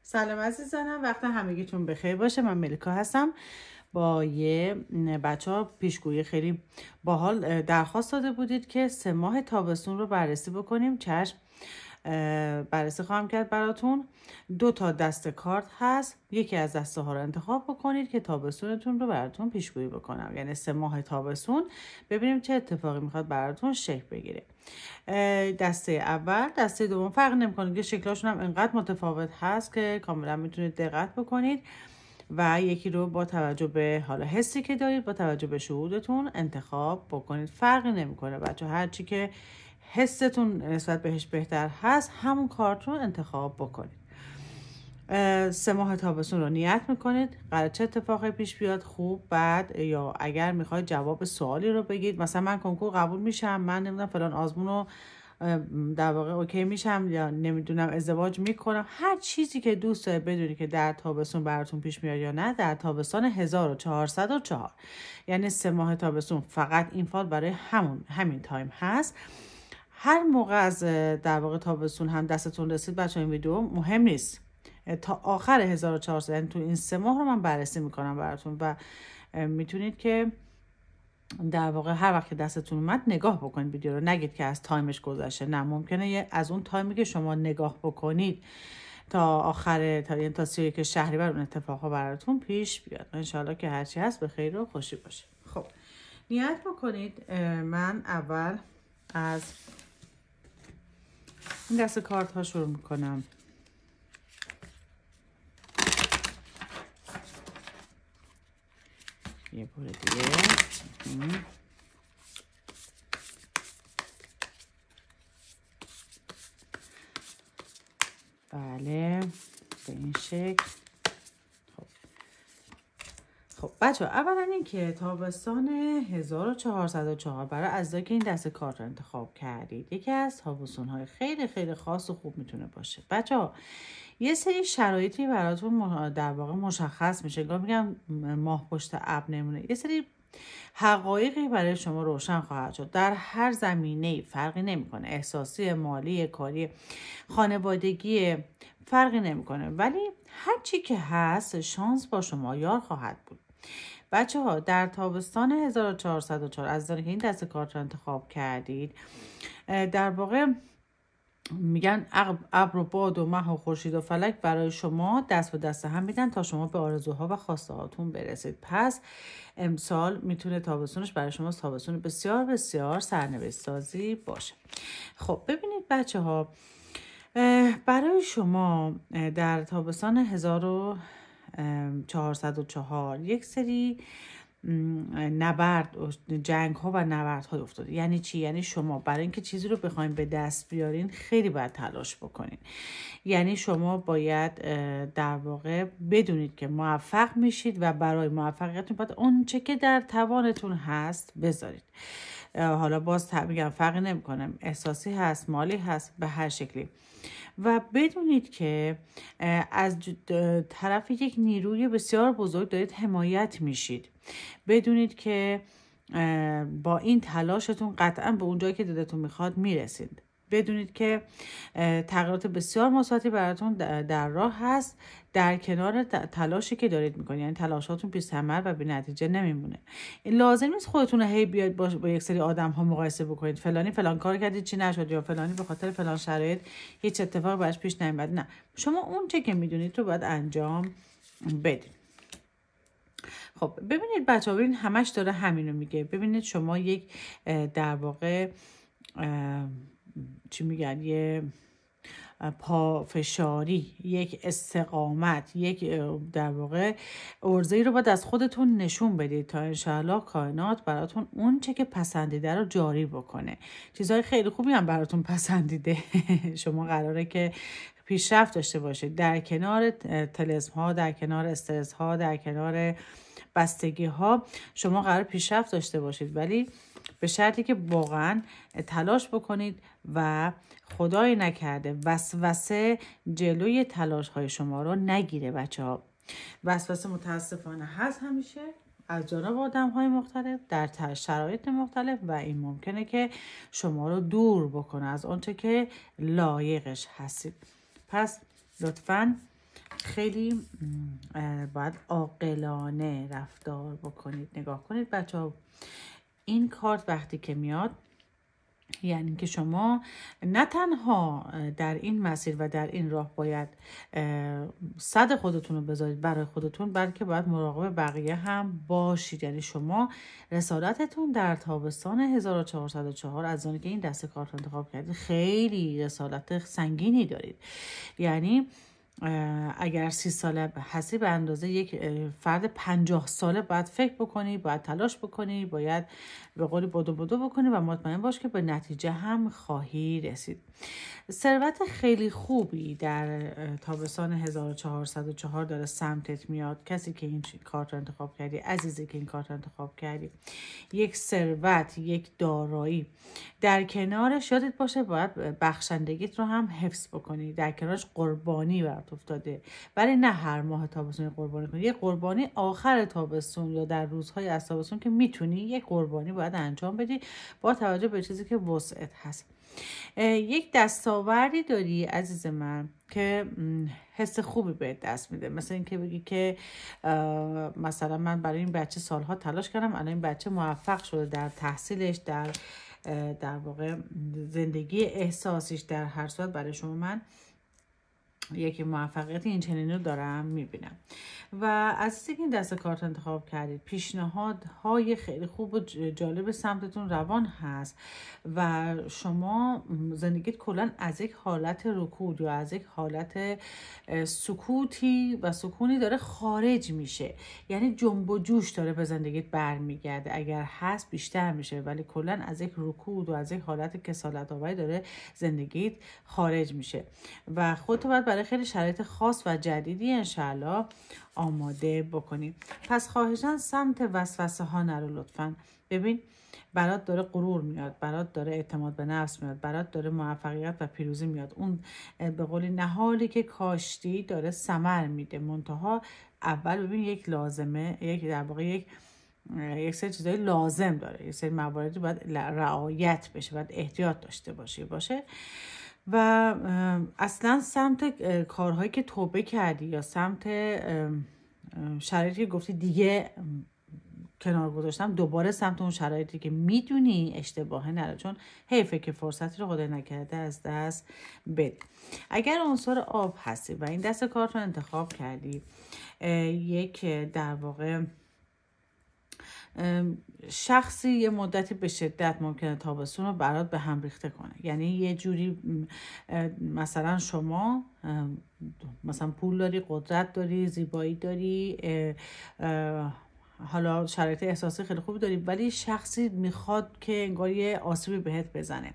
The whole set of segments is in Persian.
سلام عزیزانم، وقت همگیتون بخیر باشه. من ملیکا هستم. با یه بچه ها پیشگویی خیلی باحال درخواست داده بودید که 3 ماه تابستون رو بررسی بکنیم. چشم، بررسی خواهم کرد براتون. 2 تا دسته کارت هست، یکی از دسته ها رو انتخاب بکنید که تابستونتون رو براتون پیشگویی بکنم، یعنی 3 ماه تابستون، ببینیم چه اتفاقی میخواد براتون شکل بگیره. دسته اول، دسته دوم فرق نمیکنه که شکلاشون هم انقدر متفاوت هست که کاملا میتونید دقت بکنید و یکی رو با توجه به حالا حسی که دارید، با توجه به شهودتون انتخاب بکنید. فرقی نمیکنه بچه، هر چی که حستون نسبت بهش بهتر هست همون کارت رو انتخاب بکنید. 3 ماه تابستون رو نیت میکنید قرار چه اتفاقی پیش بیاد، خوب بد، یا اگر میخواید جواب سوالی رو بگید، مثلا من کنکور قبول میشم، من نمیدونم فلان آزمون رو در واقع اوکی میشم، یا نمیدونم ازدواج میکنم، هر چیزی که دوست دارید بدونی که در تابستون براتون پیش میاد یا نه، در تابستان 1404، یعنی 3 ماه تابستون، فقط این فال برای همین تایم هست. هر موقع از در واقع تابستون هم دستتون رسید بچه، این ویدیو مهم نیست تا آخر 1400، یعنی تو این 3 ماه رو من بررسی میکنم براتون و میتونید که در واقع هر وقت که دستتون اومد نگاه بکنید ویدیو رو، نگید که از تایمش گذشته. نه، ممکنه از اون تایمی که شما نگاه بکنید تا آخر، تا 31 شهریور اون اتفاقا براتون پیش بیاد. انشالله که هرچی هست به خیر و خوشی باشه. خب نیت بکنید. من اول از این دست کارت ها شروع میکنم. یه بار دیگه. بله، به این شکل. خب بچه ها، اولا این که تابستان 1404 برای عزیزایی که این دست کارت رو انتخاب کردید، یکی از تابستون های خیلی خیلی خاص و خوب میتونه باشه. بچه ها، یه سری شرایطی براتون در واقع مشخص میشه، میگم ماه پشت ابر نمونه، یه سری حقایقی برای شما روشن خواهد شد در هر زمینه، فرقی نمیکنه، احساسی، مالی، کاری، خانوادگی، فرقی نمیکنه، ولی هر چی که هست شانس با شما یار خواهد بود. بچه ها، در تابستان 1404 از که این دست کارت رو انتخاب کردید، در واقع میگن ابر و باد و مه و خورشید و فلک برای شما دست به دست هم میدن تا شما به آرزوها و خواسته هاتون برسید. پس امسال میتونه تابستونش برای شما تابستون بسیار بسیار سرنوشت سازی باشه. خب ببینید بچه ها، برای شما در تابستان 1404 یک سری نبرد، جنگ ها و نبرد های افتاده. یعنی چی؟ یعنی شما برای اینکه چیزی رو بخواید به دست بیارین خیلی باید تلاش بکنین. یعنی شما باید در واقع بدونید که موفق میشید و برای موفقیتتون باید اون چه که در توانتون هست بذارید. حالا باز میگم فرقی نمیکنه، احساسی هست، مالی هست، به هر شکلی. و بدونید که از طرف یک نیروی بسیار بزرگ دارید حمایت میشید. بدونید که با این تلاشتون قطعا به اونجایی که دلتون میخواد میرسید. بدونید که تغییرات بسیار مثبتی براتون در راه هست در کنار تلاشی که دارید میکنید. یعنی تلاشاتون بی ثمر و بی نتیجه نمیمونه. لازم نیست خودتون هی بیاید با یک سری آدم ها مقایسه بکنید، فلانی فلان کار کردید چی نشد، یا فلانی به خاطر فلان شرایط هیچ اتفاقی براش پیش نیامد. نه، شما اون چه که میدونید رو باید انجام بدید. خب ببینید بچه ها، ببینید همش داره همینو میگه. ببینید شما یک در واقع چی میگن، یه پافشاری، یک استقامت، یک در واقع عرضه‌ای رو باید از خودتون نشون بدید تا انشاءالله کائنات براتون اون چه که پسندیده رو جاری بکنه. چیزهای خیلی خوبی هم براتون پسندیده. شما قراره که پیشرفت داشته باشید در کنار طلسم ها، در کنار استرس ها، در کنار بستگی ها. شما قرار پیشرفت داشته باشید، ولی به شرطی که واقعا تلاش بکنید و خدای نکرده وسوسه جلوی تلاش های شما رو نگیره. بچه ها، وسوسه متاسفانه هست همیشه از جانب آدم های مختلف در شرایط مختلف و این ممکنه که شما رو دور بکنه از آنچه که لایقش هستید. پس لطفاً خیلی باید عاقلانه رفتار بکنید. نگاه کنید بچه‌ها، این کارت وقتی که میاد یعنی که شما نه تنها در این مسیر و در این راه باید صد خودتون رو بذارید برای خودتون، بلکه باید مراقب بقیه هم باشید. یعنی شما رسالتتون در تابستان 1404 از آنی که این دسته کارت رو انتخاب کردید خیلی رسالت سنگینی دارید. یعنی اگر 30 ساله هستی به اندازه یک فرد 50 ساله باید فکر بکنی، باید تلاش بکنی، باید به قولی بدو بکنی و مطمئن باش که به نتیجه هم خواهی رسید. ثروت خیلی خوبی در تابستان 1404 داره سمتت میاد. کسی که این کارت رو انتخاب کردی، عزیزی که این کارت رو انتخاب کردی، یک ثروت، یک دارایی در کنارش یادت باشه باید بخشندگیت رو هم حفظ بکنی. در کنارش قربانی برات افتاده، ولی نه هر ماه تابستون قربانی کنی. یک قربانی آخر تابستون یا در روزهای از تابستون که میتونی یک قربانی باید انجام بدی با توجه به چیزی که وسعت هست. یک دستاوردی داری عزیز من که حس خوبی بهت دست میده، مثل این که بگی که مثلا من برای این بچه سالها تلاش کردم، الان این بچه موفق شده در تحصیلش، در واقع زندگی احساسیش. در هر صورت برای شما من یکی موفقیت این چنینی رو دارم میبینم. و از اینکه این دسته کارت انتخاب کردید، پیشنهادهای خیلی خوب و جالب سمتتون روان هست و شما زندگیت کلا از یک حالت رکود یا از یک حالت سکوتی و سکونی داره خارج میشه. یعنی جنب و جوش داره به زندگیت برمیگرده، اگر هست بیشتر میشه، ولی کلا از یک رکود و از یک حالت کسالت آوری داره زندگیت خارج میشه و خودت باید برای خیلی شرایط خاص و جدیدی انشالله آماده بکنی. پس خواهشاً سمت وسوسه ها نرو لطفاً. ببین برات داره غرور میاد، برات داره اعتماد به نفس میاد، برات داره موفقیت و پیروزی میاد. اون به قولی نهالی که کاشتی داره ثمر میده. منتها اول ببین یک لازمه، یک در واقع یک سری چیزای لازم داره، یک سری مواردی باید رعایت بشه، باید احتیاط داشته باشه. و اصلا سمت کارهایی که توبه کردی یا سمت شرایطی که گفتی دیگه کنار گذاشتم، دوباره سمت اون شرایطی که میدونی اشتباهه نره، چون حیفه که فرصتی رو خدای نکرده از دست بده. اگر عنصر آب هستی و این دست کارت رو انتخاب کردی، یک در واقع شخصی یه مدتی به شدت ممکنه تابستون رو برات به هم ریخته کنه. یعنی یه جوری مثلا شما مثلا پول داری، قدرت داری، زیبایی داری، حالا شرایط احساسی خیلی خوبی داری، ولی شخصی میخواد که انگار یه آسیبی بهت بزنه.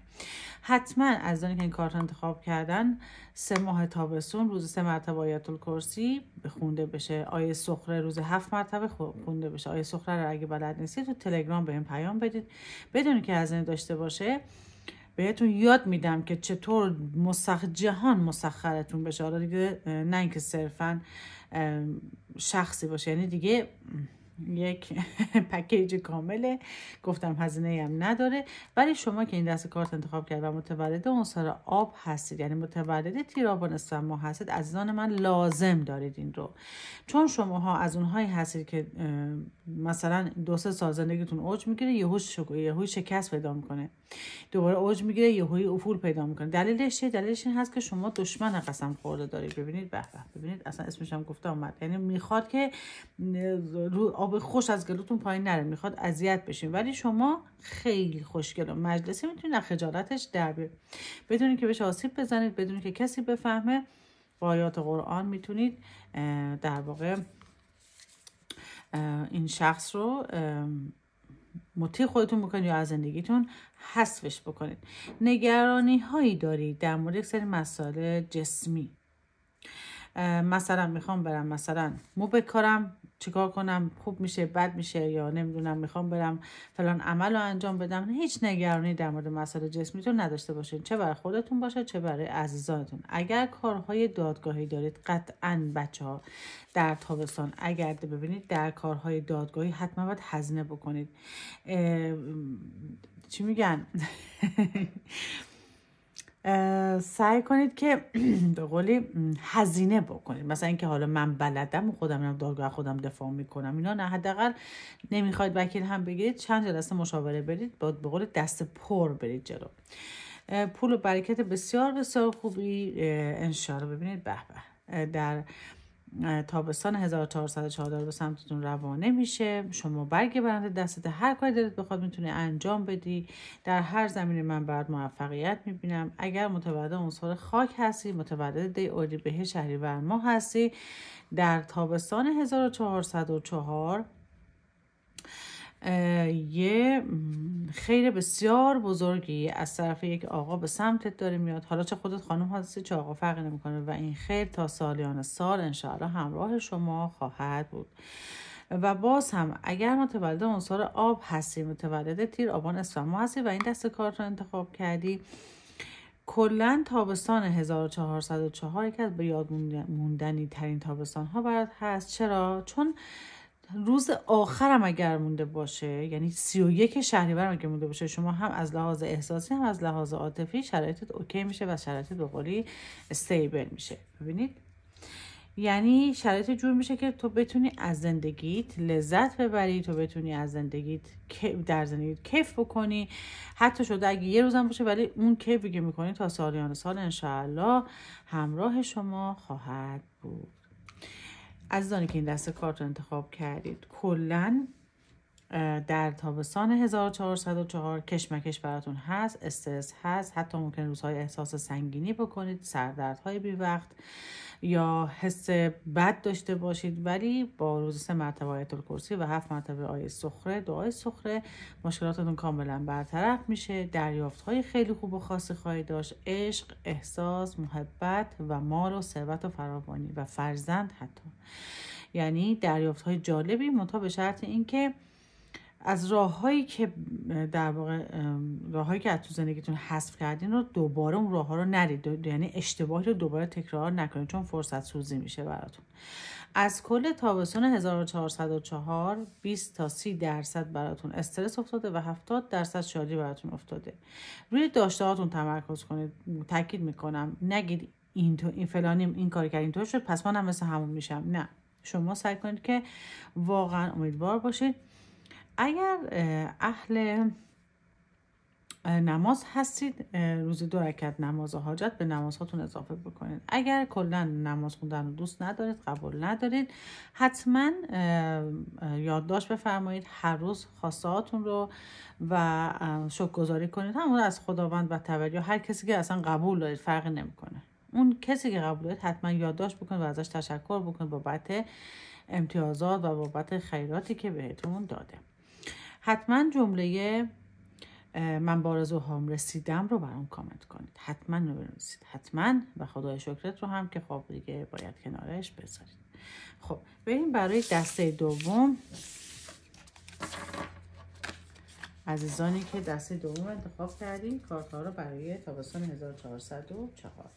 حتما از آنی که این کارت انتخاب کردن 3 ماه تابستون روز 3 مرتبه آیت الکرسی بخونده بشه، آیه سخره روز 7 مرتبه خونده بشه. آیه سخره رو اگه بلد نیستید تو تلگرام بهم پیام بدید بدون که هزینه داشته باشه. بهتون یاد میدم که چطور جهان مسخرتون بشه. حالا دیگه نه اینکه صرفا شخصی باشه، یعنی دیگه یک پکیج کامله، گفتم هزینه هم نداره. ولی شما که این دست کارت انتخاب کرد و متولد عنصر آب هستید، یعنی متولد تیر آب و نصف ماه هستید، عزیزان من لازم دارید این رو. چون شماها از اونهایی هستید که مثلا 2-3 سال زندگیتون اوج میگیره، یهوی شکست پیدا میکنه، دوباره اوج میگیره، یهوی افول پیدا میکنه. دلیلش چیه؟ دلیلش این هست که شما دشمن قسم خورده دارید. ببینید ببینید اصلا اسمش هم گفته اومد، یعنی میخواد که آب خوش از گلوتون پایین نره، میخواد اذیت بشین، ولی شما خیلی خوشگل و مجلسی میتونید از خجالتش در بیارید بدون که بهش آسیب بزنید، بدون که کسی بفهمه. با آیات قرآن میتونید در واقع این شخص رو مطیع خودتون بکنید یا از زندگیتون حذفش بکنید. نگرانی هایی دارید در مورد یک سری مسائل جسمی، مثلا میخوام برم مثلا مو بکارم، چیکار کنم، خوب میشه بد میشه، یا نمیدونم میخوام برم فلان عمل رو انجام بدم. هیچ نگرانی در مورد مسائل جسمیتون نداشته باشین، چه برای خودتون باشه چه برای عزیزانتون. اگر کارهای دادگاهی دارید قطعاً بچه‌ها در تابستان اگر ببینید در کارهای دادگاهی حتما باید هزینه بکنید. چی میگن سعی کنید که به قولی هزینه بکنید. مثلا اینکه حالا من بلدم و خودم میرم دادگاه خودم دفاع میکنم، اینا نه. حداقل نمیخواید وکیل هم بگیرید، چند جلسه مشاوره برید، به قول دست پر برید جلو. پول و برکت بسیار بسیار خوبی انشاءالله ببینید. به به در تابستان 1404 به سمتتون روانه میشه. شما برگ برنده دستت، هر کاری دلت بخواد میتونی انجام بدی. در هر زمینه من برات موفقیت میبینم. اگر متولد عنصر خاک هستی، متولد دی اردیبهشت شهریور ماه هستی، در تابستان 1404 یه خیر بسیار بزرگی از طرف یک آقا به سمتت داره میاد. حالا چه خودت خانم هستی چه آقا فرقی نمیکنه و این خیر تا سالیان سال انشاءالله همراه شما خواهد بود. و باز هم اگر متولد عنصر آب هستی، متولد تیر آبان اسفند ماه هستی و این دست کارت رو انتخاب کردی، کلا تابستان 1404 یکی از به یاد موندنی ترین تابستان ها برات هست. چرا؟ چون روز آخرم اگر مونده باشه، یعنی 31 شهریور اگر مونده باشه، شما هم از لحاظ احساسی هم از لحاظ عاطفی شرایطت اوکی میشه و شرایطت به قولی استیبل میشه. ببینید، یعنی شرایط جور میشه که تو بتونی از زندگیت لذت ببری، تو بتونی از زندگیت در زندگیت کیف بکنی. حتی شده اگه یه روزم باشه، ولی اون کیفی که میکنی تا سالیان سال انشاءالله همراه شما خواهد بود. عزیزانی که این دسته کارت رو انتخاب کردید، کلن در تابستان 1404 کشمکش براتون هست، استرس هست، حتی ممکن روزهای احساس سنگینی بکنید، سردردهای بی وقت یا حس بد داشته باشید، ولی با روز 3 مرتبه آیت الکرسی و 7 مرتبه آیه سخره، دعای سخره، مشکلاتتون کاملا برطرف میشه. دریافت‌های خیلی خوب و خاصی خواهید داشت، عشق، احساس، محبت و مال و ثروت و فراوانی و فرزند حتی. یعنی دریافت‌های جالبی، منتها به شرط اینکه از راههایی که در واقع راههایی که از تو زندگیتون حذف کردین رو دوباره اون راهها رو نرید، یعنی اشتباهی رو دوباره تکرار نکنید، چون فرصت سوزی میشه براتون. از کل تابستان 1404 20 تا 30% براتون استرس افتاده و 70% شادی براتون افتاده. روی داشته‌هاتون تمرکز کنید. تاکید میکنم نگید این فلانی این کار کرد اینطور شد پس من هم مثل همون میشم. نه، شما سعی کنید که واقعا امیدوار باشید. اگر اهل نماز هستید، روزی 2 رکعت نماز حاجت به نمازهاتون اضافه بکنید. اگر کلا نماز خوندن رو دوست ندارید، قبول ندارید، حتما یادداشت بفرمایید هر روز خواستهاتون رو و شکرگزاری کنید، همون از خداوند و تولی، هر کسی که اصلا قبول دارید فرقی نمیکنه. اون کسی که قبول دارید حتما یادداشت بکنید و ازش تشکر بکنید بابت امتیازات و بابت خیراتی که بهتون داده. حتما جمله من با آرزوهام رسیدم رو برام کامنت کنید، حتما رو بنویسید، حتما، و خدای شکرت رو هم که خب دیگه باید کنارش بذارید. خب بریم برای دسته دوم. عزیزانی که دسته دوم انتخاب کردیم، کارت ها رو برای تابستان 1404.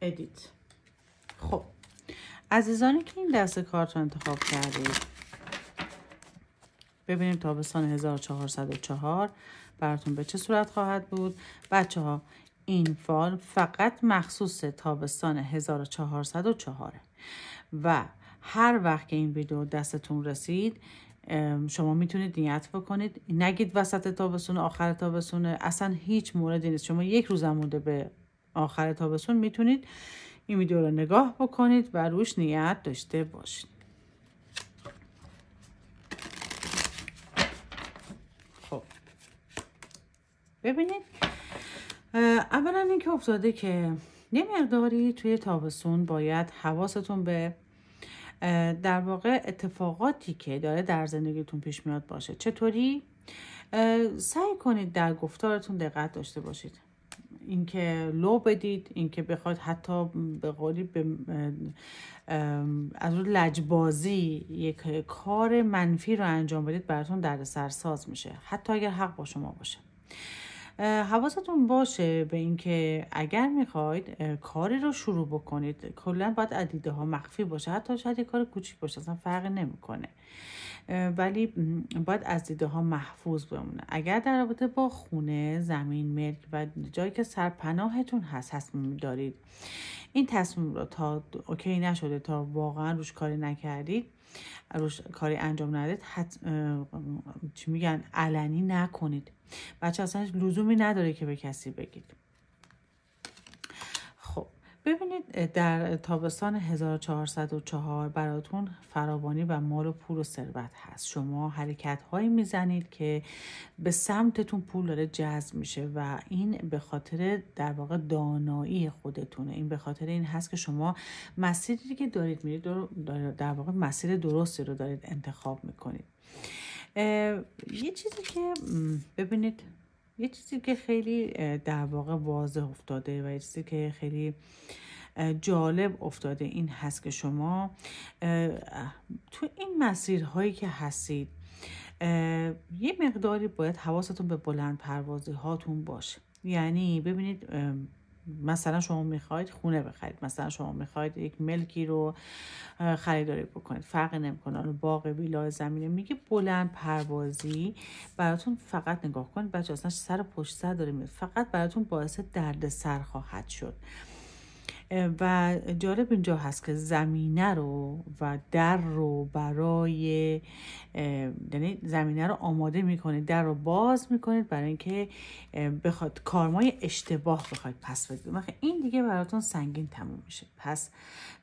ادیت. خب عزیزانی که این دسته کارت رو انتخاب کردید، ببینیم تابستان 1404 براتون به چه صورت خواهد بود. بچه ها این فال فقط مخصوص تابستان 1404 و هر وقت که این ویدیو دستتون رسید شما میتونید نیت بکنید، نگید وسط تابستون آخر تابستون، اصلا هیچ موردی نیست. شما یک روز مونده به آخر تابستون میتونید این ویدیو رو نگاه بکنید و روش نیت داشته باشید. خب ببینید، اولا اینکه افتاده که یه مقداری توی تابستون باید حواستون به در واقع اتفاقاتی که داره در زندگیتون پیش میاد باشه. چطوری؟ سعی کنید در گفتارتون دقت داشته باشید، اینکه لو بدید، اینکه بخواید حتی به قولی از اون لجبازی یک کار منفی رو انجام بدید براتون دردسرساز میشه، حتی اگر حق با شما باشه. حواستون باشه به اینکه اگر میخواید کاری رو شروع بکنید کلا باید از دیده ها مخفی باشه، حتی شاید یه کار کوچیک باشه اصلا فرقی نمیکنه، ولی باید از دیده ها محفوظ بمونه. اگر در رابطه با خونه، زمین، ملک و جایی که سرپناهتون هست تصمیم دارید، این تصمیم رو تا اوکی نشده، تا واقعا روش کاری نکردید، روش کاری انجام ندید، چی میگن، علنی نکنید. بچه اصلا لزومی نداره که به کسی بگید. خب ببینید، در تابستان 1404 براتون فراوانی و مال و پول و ثروت هست. شما حرکت هایی میزنید که به سمتتون پول داره جذب میشه و این به خاطر در واقع دانایی خودتونه. این به خاطر این هست که شما مسیری که دارید میرید در واقع مسیر درستی رو دارید انتخاب میکنید. یه چیزی که ببینید، یه چیزی که خیلی در واقع واضح افتاده و یه چیزی که خیلی جالب افتاده این هست که شما تو این مسیرهایی که هستید یه مقداری باید حواستون به بلند پروازی هاتون باشه. یعنی ببینید، مثلا شما میخواید خونه بخرید، مثلا شما میخواید یک ملکی رو خریداری بکنید، فرق نمیکنه باغ، ویلا، زمینه، میگه بلند پروازی براتون فقط نگاه کنید بچه، اصلا سر پشت سر داره میاد، فقط براتون باعث درد سر خواهد شد. و جالب اینجا هست که زمینه رو و در رو برای، یعنی زمینه رو آماده میکنید، در رو باز میکنید برای اینکه بخواد کارمای اشتباه بخواید پس بدید، این دیگه براتون سنگین تموم میشه. پس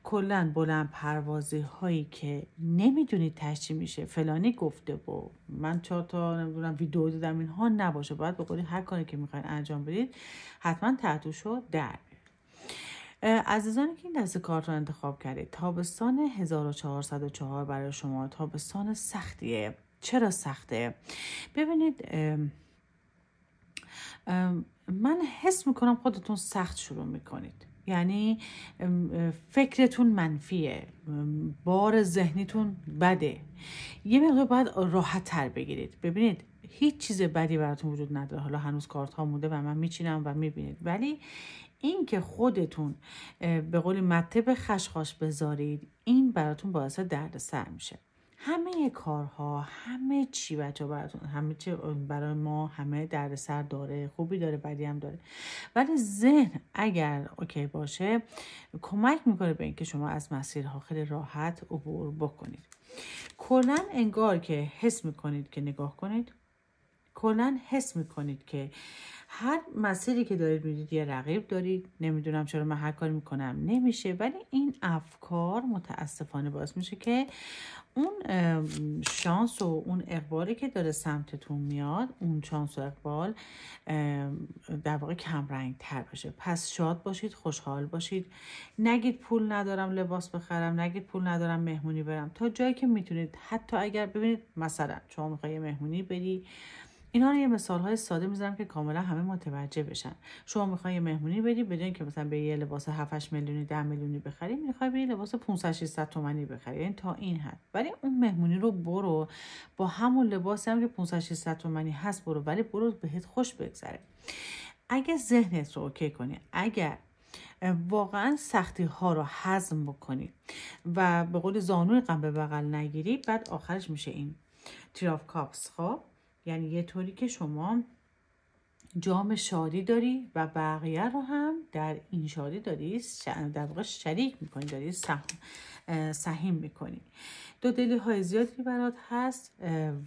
کلا بلند پروازی هایی که نمیدونید تشکیل میشه، فلانی گفته و من 4 تا نمیدونم ویدیو دیدم، اینها نباشه. باید به قولی هر کاری که میخواین انجام بدید حتما تحتوشو در. عزیزانی که این دسته کارت رو انتخاب کردید، تابستان 1404 برای شما تابستان سختیه. چرا سخته؟ ببینید، من حس میکنم خودتون سخت شروع میکنید، یعنی فکرتون منفیه، بار ذهنیتون بده، یه مقدار باید راحت تر بگیرید. ببینید هیچ چیز بدی براتون وجود نداره، حالا هنوز کارت ها مونده و من میچینم و میبینید، ولی این که خودتون به قولی مته به خشخاش بذارید، این براتون باعث درد سر میشه. همه کارها، همه چی بچه براتون، همه چی برای ما همه درد سر داره، خوبی داره، بدی هم داره، ولی ذهن اگر اوکی باشه کمک میکنه به اینکه شما از مسیرها خیلی راحت عبور بکنید. کلا انگار که حس میکنید که نگاه کنید، کلا حس میکنید که هر مسیری که دارید میرید یه رقیب دارید، نمیدونم چرا من هر کاری میکنم نمیشه، ولی این افکار متاسفانه باعث میشه که اون شانس و اون اقبالی که داره سمتتون میاد، اون شانس و اقبال در واقع کم رنگ تر بشه. پس شاد باشید، خوشحال باشید، نگید پول ندارم لباس بخرم، نگید پول ندارم مهمونی برم، تا جایی که میتونید. حتی اگر ببینید مثلا شما میخوایی مهمونی بری، اینا رو یه مثال‌های ساده میذارم که کاملا همه متوجه بشن. شما میخوای مهمونی بری، بدون اینکه مثلا به یه لباس 7-8 میلیونی 10 میلیونی بخری، میخوای بری لباس 500-600 تومانی بخری، یعنی تا این حد. ولی اون مهمونی رو برو با همون لباسی هم که 500-600 تومانی هست برو، ولی برو بهت خوش بگذره. اگه ذهنت رو اوکی کنی، اگر واقعا سختی ها رو هضم بکنی و به قول زانوی غم به بغل نگیری، بعد آخرش میشه این تری آف کاپس. خب یعنی یه طوری که شما جام شادی داری و بقیه رو هم در این شادی داری در واقع شریک میکنی، داری سهیم میکنی. دو دلی های زیادی برات هست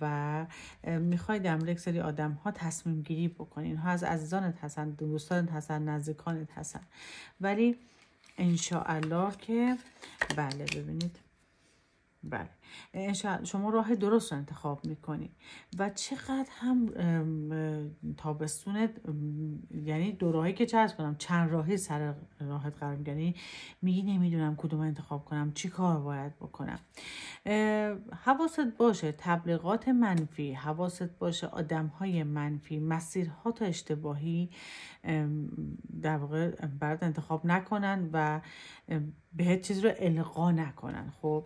و میخوای در مورد یک سری آدم ها تصمیم گیری بکنی. اینها از عزیزانت هستن، دوستانت هستن، نزدیکانت هستن، ولی انشاءالله که بله ببینید، بله شما راه درست رو انتخاب میکنی و چقدر هم تابستونت، یعنی دو راهی که چه کنم، چند راهی سر راحت قرار میگیری، یعنی میگی نمیدونم کدوم انتخاب کنم، چی کار باید بکنم. حواست باشه تبلیغات منفی، حواست باشه آدمهای منفی، مسیرها اشتباهی در واقع برات انتخاب نکنن و بهت چیز رو القا نکنن. خب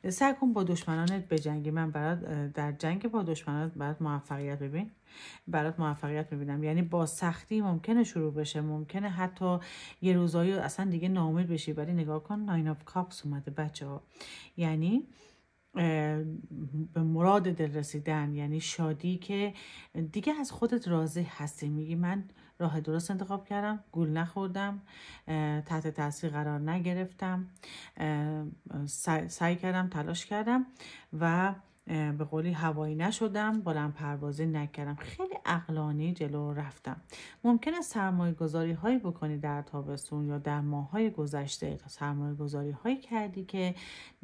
سعی کن با دشمنانت بجنگی. من برات در جنگ با دشمنانت برات موفقیت برات موفقیت میبینم. یعنی با سختی ممکنه شروع بشه، ممکنه حتی یه روزایی اصلا دیگه ناامید بشی، ولی نگاه کن ناین آف کاپس اومده بچه ها. یعنی به مراد دل رسیدن، یعنی شادی که دیگه از خودت راضی هستی، میگی من راه درست انتخاب کردم، گول نخوردم، تحت تاثیر قرار نگرفتم، سعی کردم، تلاش کردم و به قولی هوایی نشدم، بلند پروازی نکردم، خیلی عقلانی جلو رفتم. ممکنه سرمایه گذاری هایی بکنی در تابستون یا در ماهای گذشته، سرمایه گذاری هایی کردی که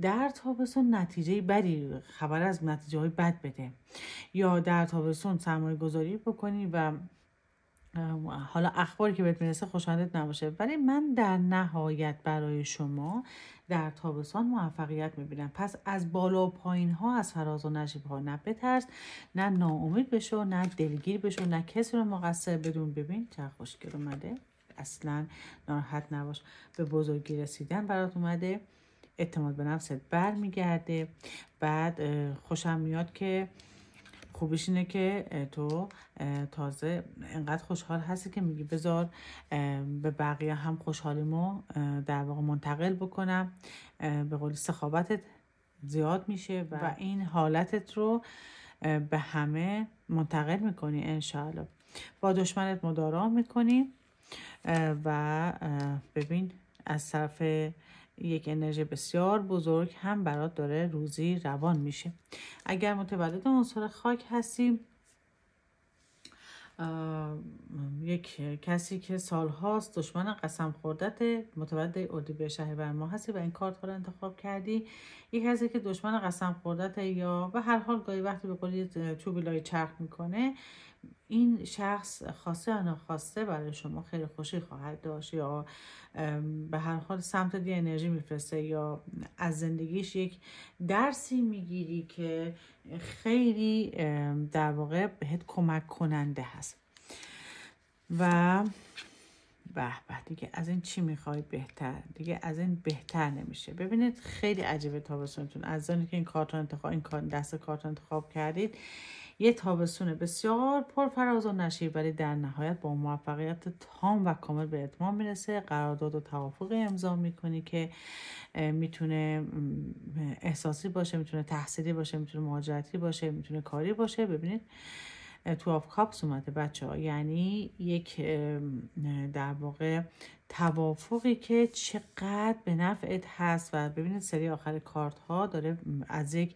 در تابستون نتیجه بدی، خبر از نتیجه های بد بده، یا در تابستون سرمایه گذاری بکنی و حالا اخباری که بهت میرسه خوشایند نباشه. ولی من در نهایت برای شما در تابستان موفقیت میبینم. پس از بالا و پایین ها، از فراز و نشیب ها نه بترس، نه ناامید بشو، نه دلگیر بشو، نه کسی رو مقصر بدون. ببین چه خوشگل اومده، اصلا ناراحت نباش، به بزرگی رسیدن برات اومده، اعتماد به نفست برمیگرده. بعد خوشم میاد که خوبیش اینه که تو تازه انقدر خوشحال هستی که میگی بذار به بقیه هم خوشحالیمو در واقع منتقل بکنم. به قول سخاوتت زیاد میشه و این حالتت رو به همه منتقل میکنی انشاءالله. با دشمنت مدارا میکنی و ببین از طرف یک انرژی بسیار بزرگ هم برات داره روزی روان میشه. اگر متولد عنصر خاک هستی، یک کسی که سالهاست دشمن قسم خوردت، متولد اردیبهشت شهریور ماه هستی و این کارت رو انتخاب کردی، یک کسی که دشمن قسم خوردت یا به هر حال گاهی وقتی به قولی چوبی لای چرخ میکنه، این شخص خواسته یا ناخواسته برای شما خیلی خوشی خواهد داشت، یا به هر حال سمت دی انرژی میفرسته، یا از زندگیش یک درسی میگیری که خیلی در واقع بهت کمک کننده هست. و به دیگه از این چی میخوای بهتر؟ دیگه از این بهتر نمیشه. ببینید خیلی عجیبه تابستونتون. از آنی که این کارت رو انتخاب، این دست کارت رو انتخاب کردید، یه تابستون بسیار پر فراز و نشیب، ولی در نهایت با موفقیت تام و کامل به اتمام میرسه. قرارداد و توافقی امضا میکنی که میتونه احساسی باشه، میتونه تحصیلی باشه، میتونه مهاجرتی باشه، میتونه کاری باشه. ببینید تو آف کاپس اومده بچه ها، یعنی یک در واقع توافقی که چقدر به نفعت هست. و ببینید سری آخر کارت ها داره از یک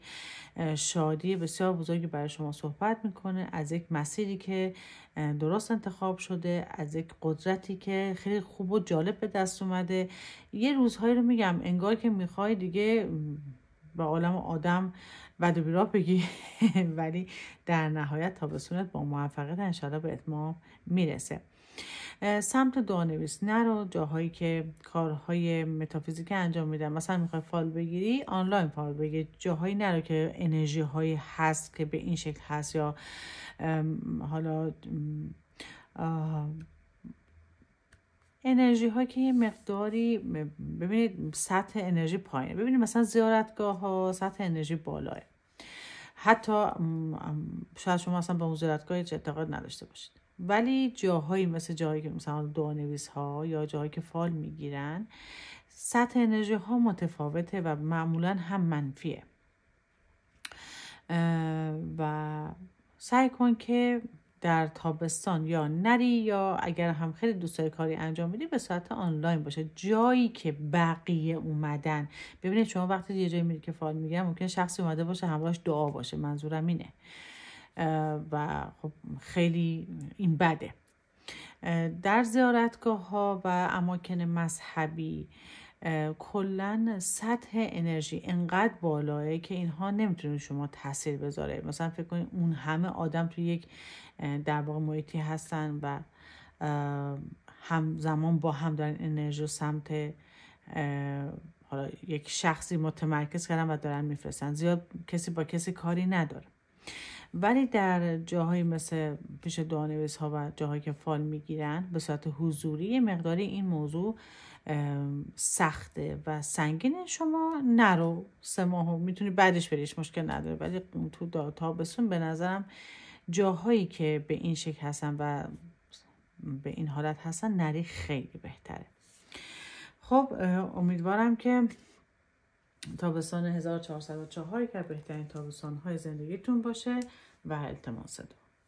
شادی بسیار بزرگی برای شما صحبت میکنه، از یک مسیری که درست انتخاب شده، از یک قدرتی که خیلی خوب و جالب به دست اومده. یه روزهایی رو میگم انگار که میخوای دیگه به عالم آدم بد و بیراه بگی ولی در نهایت تابستونت با موفقیت انشاءالله به اتمام میرسه. سمت دعانویس نرو، جاهایی که کارهای متافیزیک انجام میدن، مثلا میخوای فال بگیری آنلاین فال بگیر، جاهایی نرو که انرژی هایی هست که به این شکل هست، یا حالا انرژی هایی که یه مقداری ببینید سطح انرژی پایینه. ببینید مثلا زیارتگاه ها سطح انرژی بالاه، حتی شاید شما اصلا با زیارتگاه هیچ اعتقاد نداشته باشید، ولی جاهایی مثل جایی که مثلا دعانویس ها یا جاهایی که فال میگیرن سطح انرژی ها متفاوته و معمولا هم منفیه. و سعی کن که در تابستان یا نری، یا اگر هم خیلی دوست داری کاری انجام بدی به صورت آنلاین باشه، جایی که بقیه اومدن. ببینید شما وقتی یه جایی میری که فال میگیرن ممکنه شخصی اومده باشه همراهش دعا باشه، منظورم اینه، و خب خیلی این بده. در زیارتگاه ها و اماکن مذهبی کلن سطح انرژی انقدر بالاه که اینها نمیتونه شما تاثیر بذاره. مثلا فکر کنید اون همه آدم توی یک در واقع محیطی هستن و همزمان با هم دارن انرژی سمت حالا یک شخصی متمرکز کردن و دارن میفرستن، زیاد کسی با کسی کاری نداره. ولی در جاهایی مثل پیش دعانویس ها و جاهایی که فال میگیرن به صورت حضوری مقداری این موضوع سخته و سنگینه شما نرو 3 ماهو میتونی بعدش بریش، مشکل نداره. ولی تو تابستون به نظرم جاهایی که به این شکل هستن و به این حالت هستن نری خیلی بهتره. خب امیدوارم که تابستان 1404 که بهترین تابستان های زندگیتون باشه و التماس دعا.